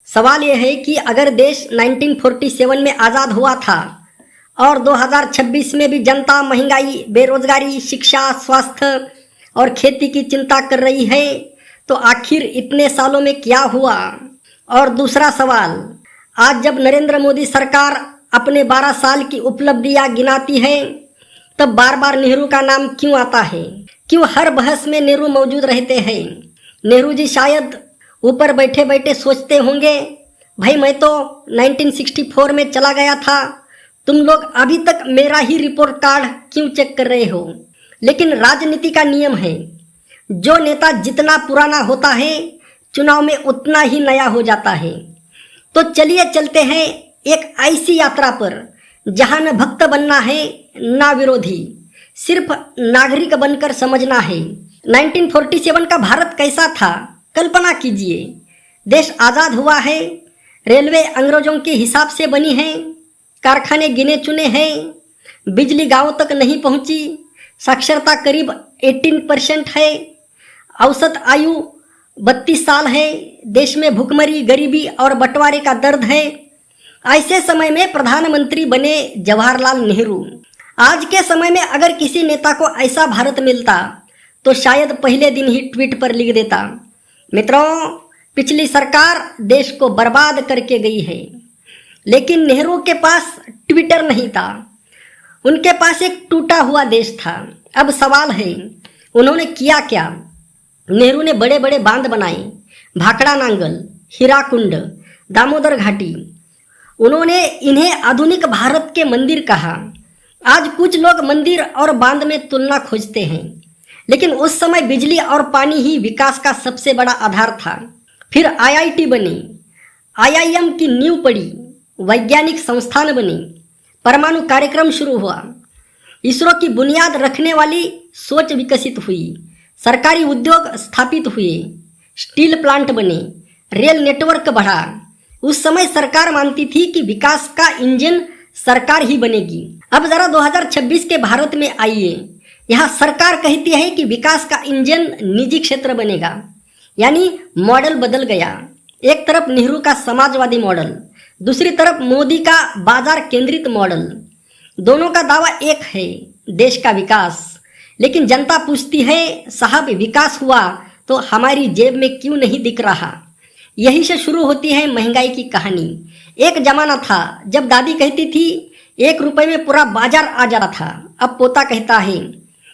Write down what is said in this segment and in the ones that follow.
सवाल यह है कि अगर देश 1947 में आज़ाद हुआ था और 2026 में भी जनता महंगाई, बेरोजगारी, शिक्षा, स्वास्थ्य और खेती की चिंता कर रही है, तो आखिर इतने सालों में क्या हुआ? और दूसरा सवाल, आज जब नरेंद्र मोदी सरकार अपने 12 साल की उपलब्धियां गिनाती है, तब बार बार नेहरू का नाम क्यों आता है? क्यों हर बहस में नेहरू मौजूद रहते हैं? नेहरू जी शायद ऊपर बैठे बैठे सोचते होंगे, भाई मैं तो 1964 में चला गया था, तुम लोग अभी तक मेरा ही रिपोर्ट कार्ड क्यों चेक कर रहे हो? लेकिन राजनीति का नियम है, जो नेता जितना पुराना होता है चुनाव में उतना ही नया हो जाता है। तो चलिए चलते हैं एक ऐसी यात्रा पर जहां न भक्त बनना है ना विरोधी, सिर्फ नागरिक बनकर समझना है। 1947 का भारत कैसा था, कल्पना कीजिए। देश आज़ाद हुआ है, रेलवे अंग्रेजों के हिसाब से बनी है, कारखाने गिने चुने हैं, बिजली गांवों तक नहीं पहुंची, साक्षरता करीब 18% है, औसत आयु 32 साल है, देश में भूखमरी, गरीबी और बंटवारे का दर्द है। ऐसे समय में प्रधानमंत्री बने जवाहरलाल नेहरू। आज के समय में अगर किसी नेता को ऐसा भारत मिलता तो शायद पहले दिन ही ट्वीट पर लिख देता, मित्रों पिछली सरकार देश को बर्बाद करके गई है। लेकिन नेहरू के पास ट्विटर नहीं था, उनके पास एक टूटा हुआ देश था। अब सवाल है, उन्होंने किया क्या? नेहरू ने बड़े बड़े बांध बनाए, भाखड़ा नांगल, हीराकुंड, दामोदर घाटी। उन्होंने इन्हें आधुनिक भारत के मंदिर कहा। आज कुछ लोग मंदिर और बांध में तुलना खोजते हैं, लेकिन उस समय बिजली और पानी ही विकास का सबसे बड़ा आधार था। फिर आईआईटी बने, आईआईएम की नींव पड़ी, वैज्ञानिक संस्थान बने, परमाणु कार्यक्रम शुरू हुआ, इसरो की बुनियाद रखने वाली सोच विकसित हुई, सरकारी उद्योग स्थापित हुए, स्टील प्लांट बने, रेल नेटवर्क बढ़ा। उस समय सरकार मानती थी कि विकास का इंजन सरकार ही बनेगी। अब जरा 2026 के भारत में आइए, यहाँ सरकार कहती है कि विकास का इंजन निजी क्षेत्र बनेगा, यानी मॉडल बदल गया। एक तरफ नेहरू का समाजवादी मॉडल, दूसरी तरफ मोदी का बाजार केंद्रित मॉडल। दोनों का दावा एक है, देश का विकास। लेकिन जनता पूछती है, साहब विकास हुआ तो हमारी जेब में क्यों नहीं दिख रहा? यही से शुरू होती है महंगाई की कहानी। एक जमाना था जब दादी कहती थी 1 रुपए में पूरा बाजार आ जाता था। अब पोता कहता है,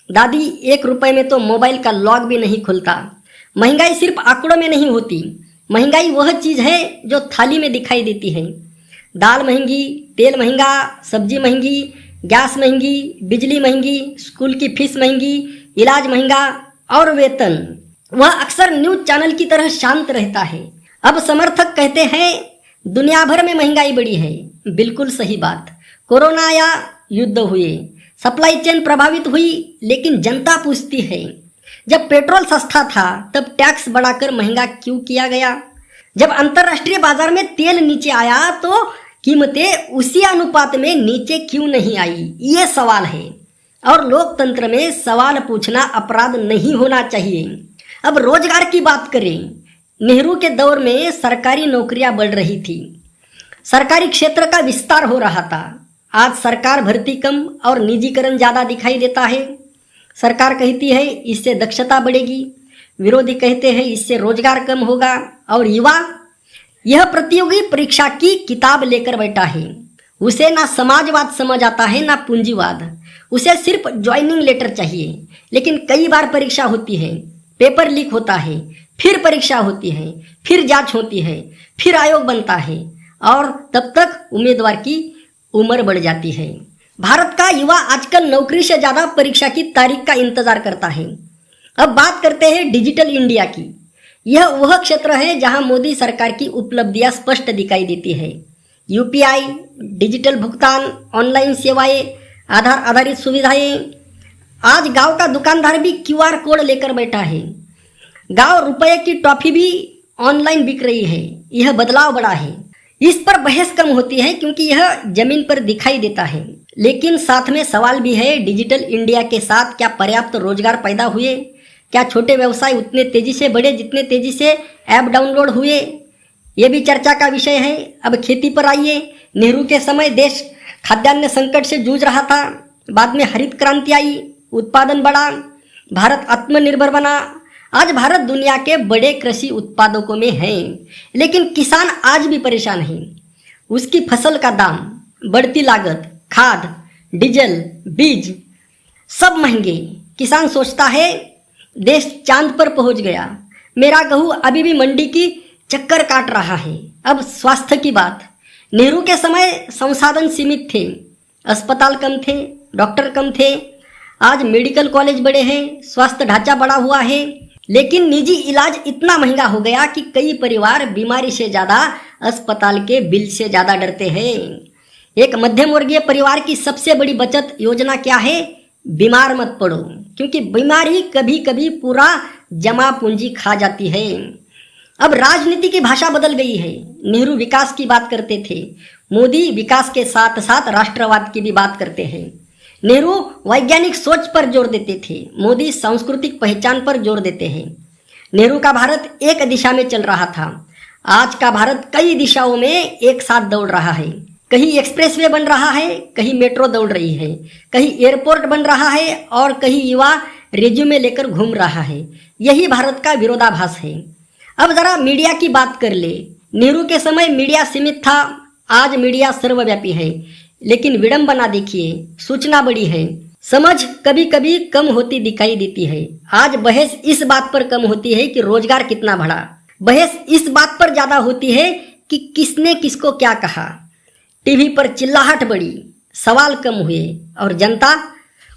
दादी 1 रुपए में तो मोबाइल का लॉक भी नहीं खुलता। महंगाई सिर्फ आंकड़ों में नहीं होती, महंगाई वह चीज़ है जो थाली में दिखाई देती है। दाल महंगी, तेल महंगा, सब्जी महंगी, गैस महंगी, बिजली महंगी, स्कूल की फीस महंगी, इलाज महंगा और वेतन वह अक्सर न्यूज चैनल की तरह शांत रहता है। अब समर्थक कहते हैं दुनिया भर में महंगाई बढ़ी है। बिल्कुल सही बात। कोरोना या युद्ध हुए, सप्लाई चेन प्रभावित हुई, लेकिन जनता पूछती है, जब पेट्रोल सस्ता था तब टैक्स बढ़ाकर महंगा क्यों किया गया? जब अंतर्राष्ट्रीय बाजार में तेल नीचे आया तो कीमतें उसी अनुपात में नीचे क्यों नहीं आई? ये सवाल है। और लोकतंत्र में सवाल पूछना अपराध नहीं होना चाहिए। अब रोजगार की बात करें। नेहरू के दौर में सरकारी नौकरियां बढ़ रही थी, सरकारी क्षेत्र का विस्तार हो रहा था। आज सरकार भर्ती कम और निजीकरण ज़्यादा दिखाई देता है। सरकार कहती है इससे दक्षता बढ़ेगी, विरोधी कहते हैं इससे रोजगार कम होगा। और युवा यह प्रतियोगी परीक्षा की किताब लेकर बैठा है। उसे ना समाजवाद समझ आता है ना पूंजीवाद, उसे सिर्फ ज्वाइनिंग लेटर चाहिए। लेकिन कई बार परीक्षा होती है, पेपर लीक होता है, फिर परीक्षा होती है, फिर जांच होती है, फिर आयोग बनता है और तब तक उम्मीदवार की उम्र बढ़ जाती है। भारत का युवा आजकल नौकरी से ज़्यादा परीक्षा की तारीख का इंतजार करता है। अब बात करते हैं डिजिटल इंडिया की। यह वह क्षेत्र है जहां मोदी सरकार की उपलब्धियां स्पष्ट दिखाई देती है। यूपीआई, डिजिटल भुगतान, ऑनलाइन सेवाएं, आधार आधारित सुविधाएं। आज गांव का दुकानदार भी क्यूआर कोड लेकर बैठा है। गांव रुपए की टॉफी भी ऑनलाइन बिक रही है। यह बदलाव बड़ा है। इस पर बहस कम होती है क्योंकि यह जमीन पर दिखाई देता है। लेकिन साथ में सवाल भी है, डिजिटल इंडिया के साथ क्या पर्याप्त रोजगार पैदा हुए? क्या छोटे व्यवसाय उतने तेजी से बढ़े जितने तेजी से ऐप डाउनलोड हुए? ये भी चर्चा का विषय है। अब खेती पर आइए। नेहरू के समय देश खाद्यान्न संकट से जूझ रहा था, बाद में हरित क्रांति आई, उत्पादन बढ़ा, भारत आत्मनिर्भर बना। आज भारत दुनिया के बड़े कृषि उत्पादकों में है, लेकिन किसान आज भी परेशान है। उसकी फसल का दाम, बढ़ती लागत, खाद, डीजल, बीज सब महंगे। किसान सोचता है देश चांद पर पहुंच गया, मेरा गेहूं अभी भी मंडी की चक्कर काट रहा है। अब स्वास्थ्य की बात। नेहरू के समय संसाधन सीमित थे, अस्पताल कम थे, डॉक्टर कम थे। आज मेडिकल कॉलेज बड़े हैं, स्वास्थ्य ढांचा बड़ा हुआ है, लेकिन निजी इलाज इतना महंगा हो गया कि कई परिवार बीमारी से ज़्यादा अस्पताल के बिल से ज़्यादा डरते हैं। एक मध्यम वर्गीय परिवार की सबसे बड़ी बचत योजना क्या है? बीमार मत पड़ो, क्योंकि बीमारी कभी कभी पूरा जमा पूंजी खा जाती है। अब राजनीति की भाषा बदल गई है। नेहरू विकास की बात करते थे, मोदी विकास के साथ साथ राष्ट्रवाद की भी बात करते हैं। नेहरू वैज्ञानिक सोच पर जोर देते थे, मोदी सांस्कृतिक पहचान पर जोर देते हैं। नेहरू का भारत एक दिशा में चल रहा था, आज का भारत कई दिशाओं में एक साथ दौड़ रहा है। कहीं एक्सप्रेसवे बन रहा है, कहीं मेट्रो दौड़ रही है, कहीं एयरपोर्ट बन रहा है और कहीं युवा रेज्यूमे लेकर घूम रहा है। यही भारत का विरोधाभास है। अब जरा मीडिया की बात कर ले। नेहरू के समय मीडिया सीमित था, आज मीडिया सर्वव्यापी है। लेकिन विडंबना देखिए, सूचना बड़ी है, समझ कभी कभी कम होती दिखाई देती है। आज बहस इस बात पर कम होती है कि रोजगार कितना बढ़ा, बहस इस बात पर ज्यादा होती है कि किसने किसको क्या कहा। टीवी पर चिल्लाहट बढ़ी, सवाल कम हुए और जनता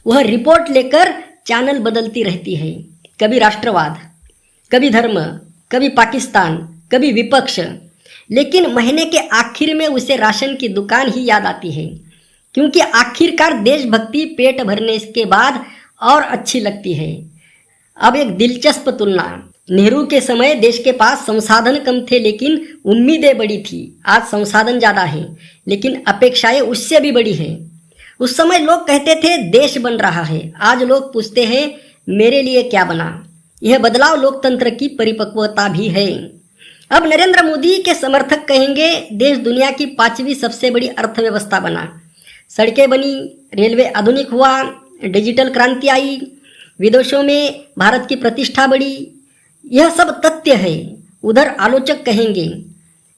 वह रिपोर्ट लेकर चैनल बदलती रहती है। कभी राष्ट्रवाद, कभी धर्म, कभी पाकिस्तान, कभी विपक्ष। लेकिन महीने के आखिर में उसे राशन की दुकान ही याद आती है, क्योंकि आखिरकार देशभक्ति पेट भरने के बाद और अच्छी लगती है। अब एक दिलचस्प तुलना। नेहरू के समय देश के पास संसाधन कम थे, लेकिन उम्मीदें बड़ी थी। आज संसाधन ज़्यादा है, लेकिन अपेक्षाएं उससे भी बड़ी है। उस समय लोग कहते थे देश बन रहा है, आज लोग पूछते हैं मेरे लिए क्या बना। यह बदलाव लोकतंत्र की परिपक्वता भी है। अब नरेंद्र मोदी के समर्थक कहेंगे देश दुनिया की 5वीं सबसे बड़ी अर्थव्यवस्था बना, सड़कें बनी, रेलवे आधुनिक हुआ, डिजिटल क्रांति आई, विदेशों में भारत की प्रतिष्ठा बढ़ी। यह सब तथ्य है। उधर आलोचक कहेंगे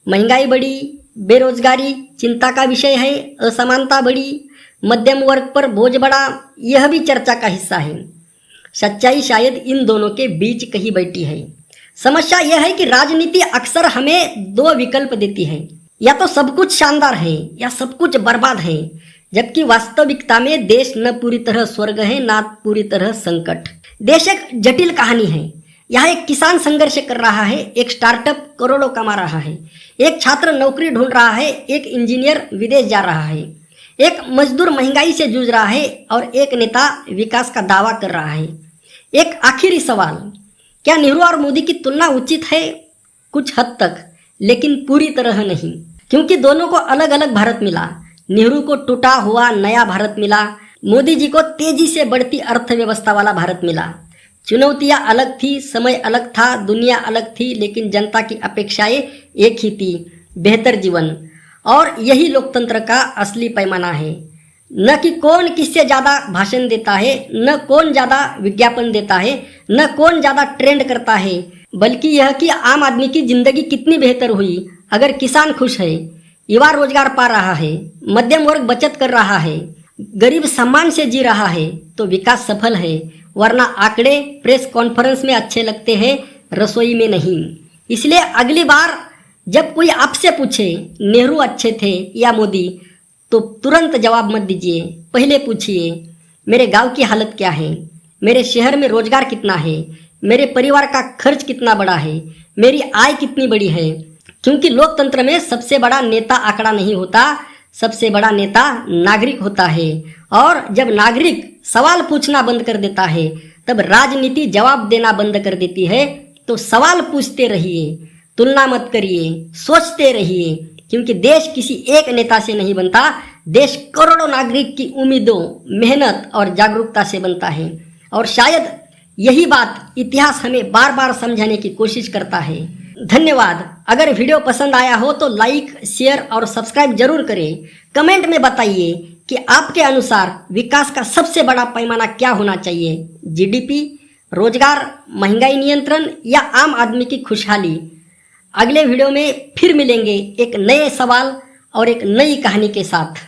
महंगाई बढ़ी, बेरोजगारी चिंता का विषय है, असमानता बढ़ी, मध्यम वर्ग पर बोझ बढ़ा। यह भी चर्चा का हिस्सा है। सच्चाई शायद इन दोनों के बीच कहीं बैठी है। समस्या यह है कि राजनीति अक्सर हमें दो विकल्प देती है, या तो सब कुछ शानदार है या सब कुछ बर्बाद है, जबकि वास्तविकता में देश न पूरी तरह स्वर्ग है न पूरी तरह संकट। देश एक जटिल कहानी है। यहाँ एक किसान संघर्ष कर रहा है, एक स्टार्टअप करोड़ों कमा रहा है, एक छात्र नौकरी ढूंढ रहा है, एक इंजीनियर विदेश जा रहा है, एक मजदूर महंगाई से जूझ रहा है और एक नेता विकास का दावा कर रहा है। एक आखिरी सवाल, क्या नेहरू और मोदी की तुलना उचित है? कुछ हद तक, लेकिन पूरी तरह नहीं, क्योंकि दोनों को अलग अलग भारत मिला। नेहरू को टूटा हुआ नया भारत मिला, मोदी जी को तेजी से बढ़ती अर्थव्यवस्था वाला भारत मिला। चुनौतियां अलग थी, समय अलग था, दुनिया अलग थी, लेकिन जनता की अपेक्षाएं एक ही थी, बेहतर जीवन। और यही लोकतंत्र का असली पैमाना है। न कि कौन किससे ज़्यादा भाषण देता है, न कौन ज़्यादा विज्ञापन देता है, न कौन ज़्यादा ट्रेंड करता है, बल्कि यह कि आम आदमी की जिंदगी कितनी बेहतर हुई अगर किसान खुश है, युवा रोजगार पा रहा है, मध्यम वर्ग बचत कर रहा है, गरीब सम्मान से जी रहा है, तो विकास सफल है। वरना आंकड़े प्रेस कॉन्फ्रेंस में अच्छे लगते हैं, रसोई में नहीं। इसलिए अगली बार जब कोई आपसे पूछे नेहरू अच्छे थे या मोदी, तो तुरंत जवाब मत दीजिए। पहले पूछिए मेरे गांव की हालत क्या है, मेरे शहर में रोजगार कितना है, मेरे परिवार का खर्च कितना बड़ा है, मेरी आय कितनी बड़ी है। क्योंकि लोकतंत्र में सबसे बड़ा नेता आंकड़ा नहीं होता, सबसे बड़ा नेता नागरिक होता है। और जब नागरिक सवाल पूछना बंद कर देता है, तब राजनीति जवाब देना बंद कर देती है। तो सवाल पूछते रहिए, तुलना मत करिए, सोचते रहिए, क्योंकि देश किसी एक नेता से नहीं बनता, देश करोड़ों नागरिक की उम्मीदों, मेहनत और जागरूकता से बनता है। और शायद यही बात इतिहास हमें बार बार समझाने की कोशिश करता है। धन्यवाद। अगर वीडियो पसंद आया हो तो लाइक, शेयर और सब्सक्राइब जरूर करें। कमेंट में बताइए कि आपके अनुसार विकास का सबसे बड़ा पैमाना क्या होना चाहिए, जीडीपी, रोजगार, महंगाई नियंत्रण या आम आदमी की खुशहाली। अगले वीडियो में फिर मिलेंगे एक नए सवाल और एक नई कहानी के साथ।